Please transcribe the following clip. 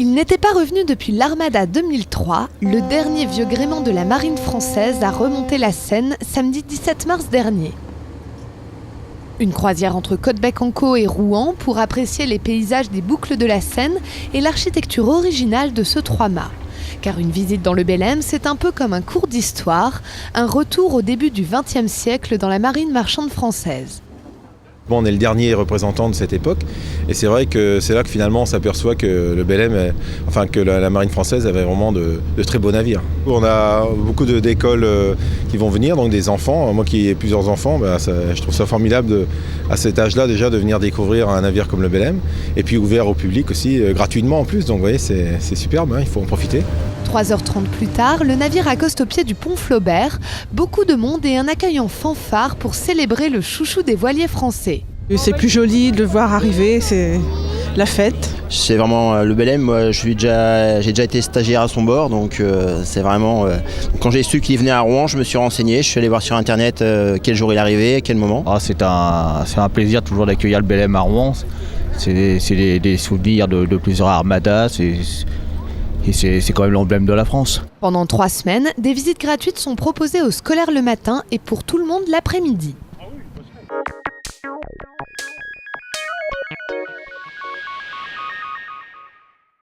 Il n'était pas revenu depuis l'Armada 2003, le dernier vieux gréement de la marine française à remonter la Seine samedi 17 mars dernier. Une croisière entre Côtebec-en-Caux et Rouen pour apprécier les paysages des boucles de la Seine et l'architecture originale de ce trois-mâts. Car une visite dans le Belém, c'est un peu comme un cours d'histoire, un retour au début du XXe siècle dans la marine marchande française. Bon, on est le dernier représentant de cette époque et c'est vrai que c'est là que finalement on s'aperçoit que le Belém, que la marine française avait vraiment de très beaux navires. On a beaucoup d'écoles qui vont venir, donc des enfants. Moi qui ai plusieurs enfants, je trouve ça formidable à cet âge-là déjà de venir découvrir un navire comme le Belém et puis ouvert au public aussi, gratuitement en plus. Donc vous voyez, c'est superbe, il faut en profiter. 3h30 plus tard, le navire accoste au pied du pont Flaubert. Beaucoup de monde et un accueil en fanfare pour célébrer le chouchou des voiliers français. C'est plus joli de le voir arriver, c'est la fête. C'est vraiment le Belém, moi j'ai déjà été stagiaire à son bord, donc c'est vraiment... Quand j'ai su qu'il venait à Rouen, je me suis renseigné, je suis allé voir sur internet quel jour il arrivait, à quel moment. C'est un plaisir toujours d'accueillir le Belém à Rouen, c'est des souvenirs de plusieurs armadas, et c'est quand même l'emblème de la France. Pendant 3 semaines, des visites gratuites sont proposées aux scolaires le matin et pour tout le monde l'après-midi.